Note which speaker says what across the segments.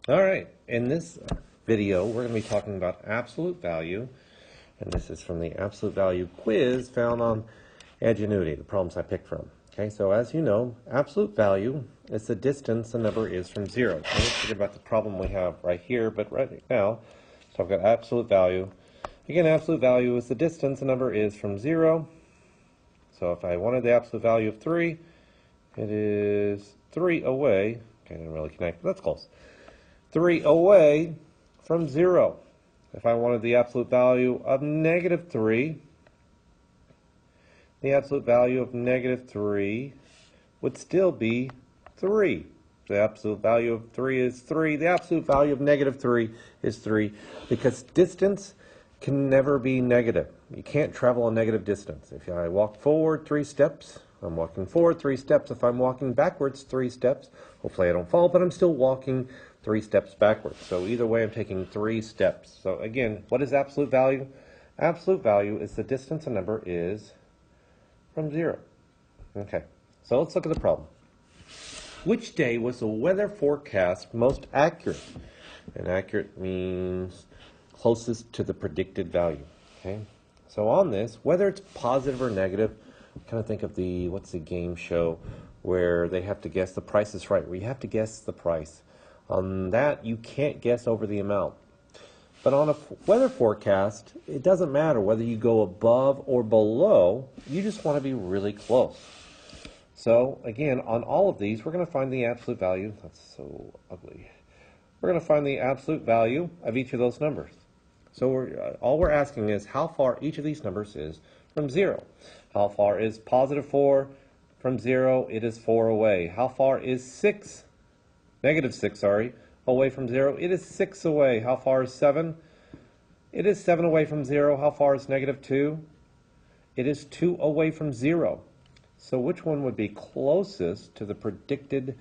Speaker 1: All right, in this video, we're going to be talking about absolute value, and this is from the absolute value quiz found on Edgenuity, the problems I picked from. Okay, so as you know, absolute value is the distance the number is from zero. So let's forget about the problem we have right here, but right now, let's talk about absolute value. Again, absolute value is the distance the number is from zero. So if I wanted the absolute value of 3, it is 3 away. Okay, I didn't really connect, but that's close. 3 away from 0. If I wanted the absolute value of negative 3, the absolute value of negative 3 would still be 3. The absolute value of 3 is 3. The absolute value of negative 3 is 3 because distance can never be negative. You can't travel a negative distance. If I walk forward 3 steps, I'm walking forward 3 steps. If I'm walking backwards 3 steps, hopefully I don't fall, but I'm still walking 3 steps backwards. So either way, I'm taking 3 steps. So again, what is absolute value? Absolute value is the distance a number is from 0. Okay, so let's look at the problem. Which day was the weather forecast most accurate? And accurate means closest to the predicted value. Okay, so on this, whether it's positive or negative, kind of think of the, what's the game show where they have to guess the price is right, where you have to guess the price. On that, you can't guess over the amount. But on a weather forecast, it doesn't matter whether you go above or below, you just want to be really close. So again, on all of these, we're going to find the absolute value. That's so ugly. We're going to find the absolute value of each of those numbers. So all we're asking is how far each of these numbers is from 0. How far is positive 4 from 0? It is 4 away. How far is 6? Negative 6, sorry, away from 0? It is 6 away. How far is 7? It is 7 away from 0. How far is negative 2? It is 2 away from 0. So which one would be closest to the predicted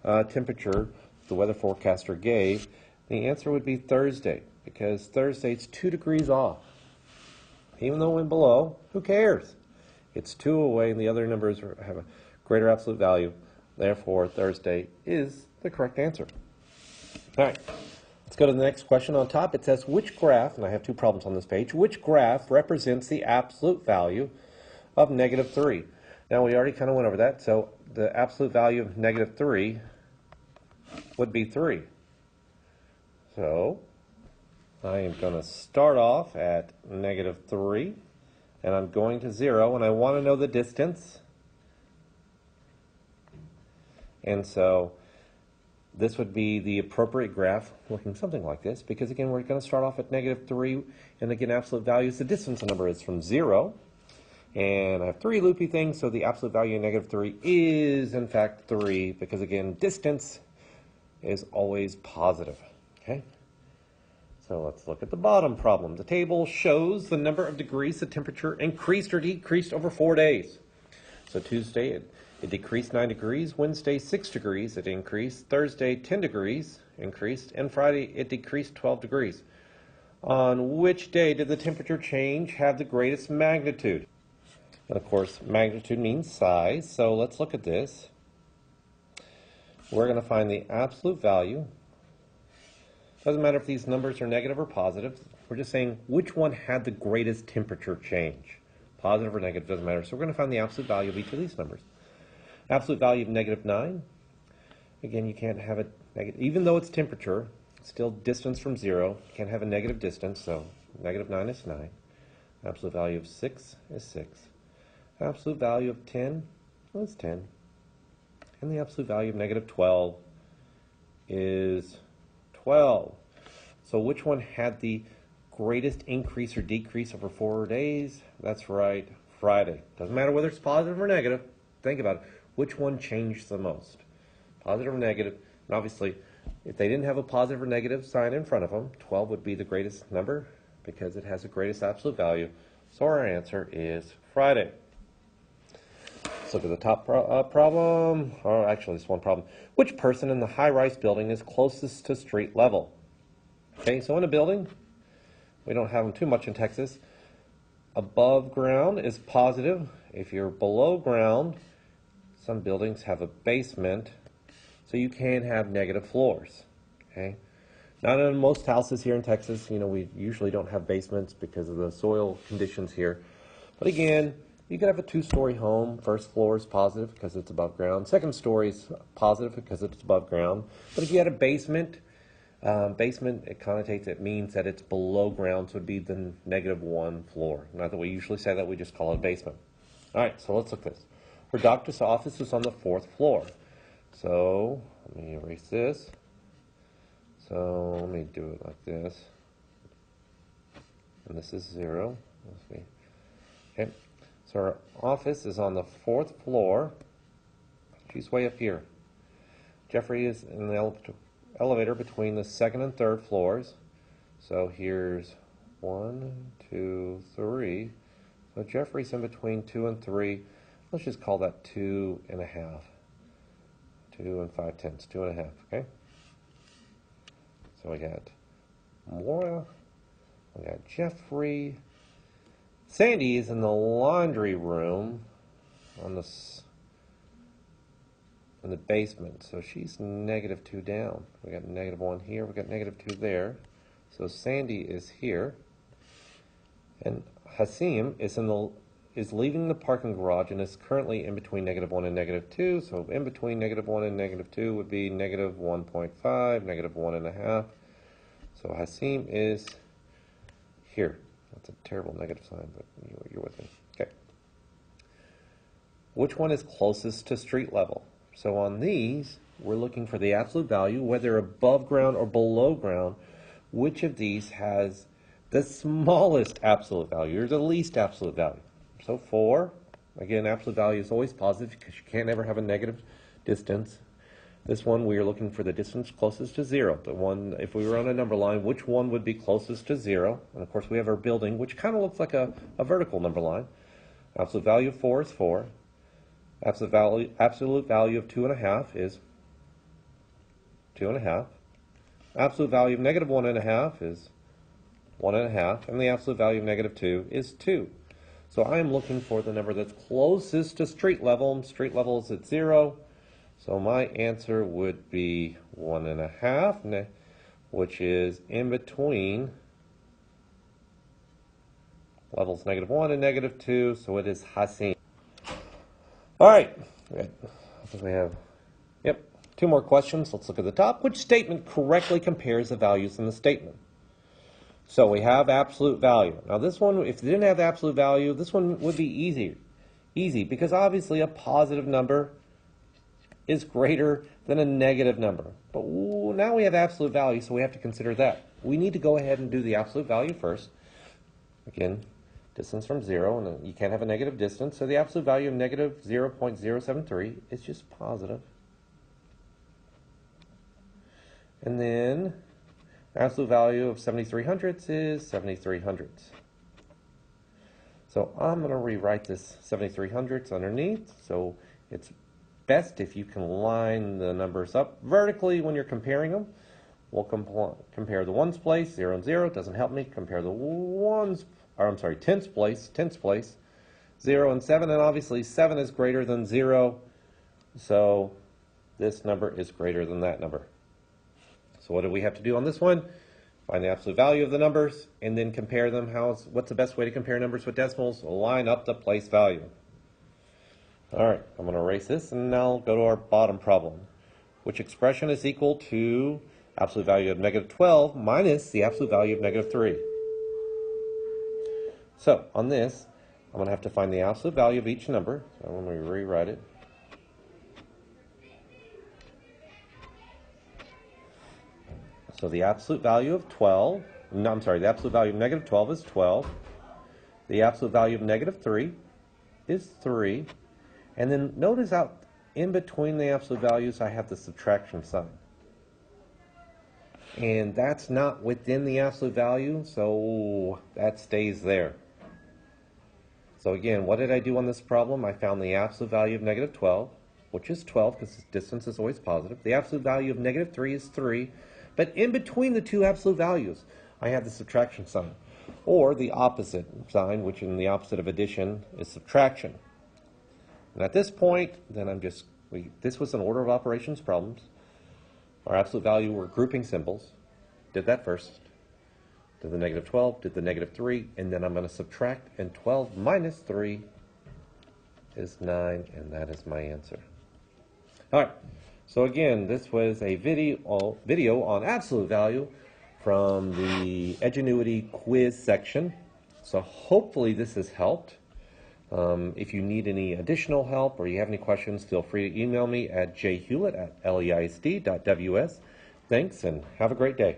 Speaker 1: temperature the weather forecaster gave? The answer would be Thursday, because Thursday's 2 degrees off. Even though it went below, who cares? It's 2 away, and the other numbers have a greater absolute value. Therefore, Thursday is the correct answer. All right, let's go to the next question on top. It says, which graph, and I have 2 problems on this page, which graph represents the absolute value of negative 3? Now, we already kind of went over that, so the absolute value of negative 3 would be 3. So I am going to start off at negative 3, and I'm going to 0, and I want to know the distance. And so this would be the appropriate graph looking something like this, because again, we're going to start off at negative 3, and again, absolute value is the distance the number is from 0. And I have 3 loopy things, so the absolute value of negative 3 is, in fact, 3, because again, distance is always positive. Okay? So let's look at the bottom problem. The table shows the number of degrees the temperature increased or decreased over 4 days. So Tuesday, it decreased 9 degrees. Wednesday, 6 degrees, it increased. Thursday, 10 degrees, increased. And Friday, it decreased 12 degrees. On which day did the temperature change have the greatest magnitude? And of course, magnitude means size. So let's look at this. We're going to find the absolute value. Doesn't matter if these numbers are negative or positive. We're just saying which one had the greatest temperature change. Positive or negative, doesn't matter. So we're going to find the absolute value of each of these numbers. Absolute value of negative 9. Again, you can't have it negative. Even though it's temperature, it's still distance from 0. You can't have a negative distance, so negative 9 is 9. Absolute value of 6 is 6. Absolute value of 10 is 10. And the absolute value of negative 12 is 12. So which one had the greatest increase or decrease over 4 days? That's right, Friday. Doesn't matter whether it's positive or negative. Think about it. Which one changed the most? Positive or negative? And obviously, if they didn't have a positive or negative sign in front of them, 12 would be the greatest number because it has the greatest absolute value. So our answer is Friday. Let's look at the top problem. Or actually, this one problem. Which person in the high-rise building is closest to street level? Okay, so in a building, we don't have them too much in Texas. Above ground is positive. If you're below ground, some buildings have a basement, so you can have negative floors. Okay. Not in most houses here in Texas, we usually don't have basements because of the soil conditions here. But again, you could have a 2-story home. First floor is positive because it's above ground. Second story is positive because it's above ground. But if you had a basement, it connotates, it means that it's below ground, so it would be the -1 floor. Not that we usually say that, we just call it a basement. All right, so let's look at this. Her doctor's office is on the 4th floor. So let me erase this. So let me do it like this. And this is 0. Let's see. Okay. So our office is on the 4th floor. She's way up here. Jeffrey is in the elevator between the 2nd and 3rd floors. So here's 1, 2, 3. So Jeffrey's in between 2 and 3. Let's just call that 2.5. 2 5/10, 2.5, okay? So we got Maura, we got Jeffrey. Sandy is in the laundry room in the basement, so she's -2 down. We got -1 here, we got -2 there. So Sandy is here, and Hasim is leaving the parking garage and is currently in between -1 and -2. So in between -1 and -2 would be -1.5, -1.5. So Hasim is here. That's a terrible negative sign, but you're with me. Okay. Which one is closest to street level? So on these, we're looking for the absolute value, whether above ground or below ground. Which of these has the smallest absolute value or the least absolute value? So 4, again, absolute value is always positive because you can't ever have a negative distance. This one, we are looking for the distance closest to 0. The one, if we were on a number line, which one would be closest to 0? And of course, we have our building, which kind of looks like a vertical number line. Absolute value of 4 is 4. Absolute value of 2.5 is 2.5. Absolute value of -1.5 is 1.5. And the absolute value of -2 is 2. So I am looking for the number that's closest to street level. Street level is at 0. So my answer would be 1.5, which is in between levels -1 and -2. So it is Hasim. All right. I think we have, 2 more questions. Let's look at the top. Which statement correctly compares the values in the statement? So we have absolute value. Now this one, if it didn't have absolute value, this one would be easy because obviously a positive number is greater than a negative number. But now we have absolute value, so we have to consider that. We need to go ahead and do the absolute value first. Again, distance from 0, and you can't have a negative distance, so the absolute value of -0.073 is just positive. And then the absolute value of 73/100 is 73/100. So I'm going to rewrite this 73/100 underneath. So it's best if you can line the numbers up vertically when you're comparing them. We'll compare the ones place, 0 and 0. Doesn't help me. Compare the tenths place, 0 and 7. And obviously 7 is greater than 0. So this number is greater than that number. So what do we have to do on this one? Find the absolute value of the numbers and then compare them. What's the best way to compare numbers with decimals? Line up the place value. All right, I'm going to erase this and now go to our bottom problem. Which expression is equal to absolute value of -12 minus the absolute value of -3? So on this, I'm going to have to find the absolute value of each number. So I'm going to rewrite it. So the absolute value of the absolute value of -12 is 12. The absolute value of -3 is 3. And then notice out in between the absolute values, I have the subtraction sign. And that's not within the absolute value, so that stays there. So again, what did I do on this problem? I found the absolute value of -12, which is 12 because the distance is always positive. The absolute value of -3 is 3. But in between the two absolute values, I have the subtraction sign, or the opposite sign, which in the opposite of addition is subtraction. And at this point, then this was an order of operations problems. Our absolute value, we're grouping symbols. Did that first. Did the negative 12, did the negative 3, and then I'm going to subtract, and 12 minus 3 is 9, and that is my answer. All right, so again, this was a video on absolute value from the Edgenuity quiz section. So hopefully this has helped. If you need any additional help or you have any questions, feel free to email me at jhewlett@leisd.ws. Thanks, and have a great day.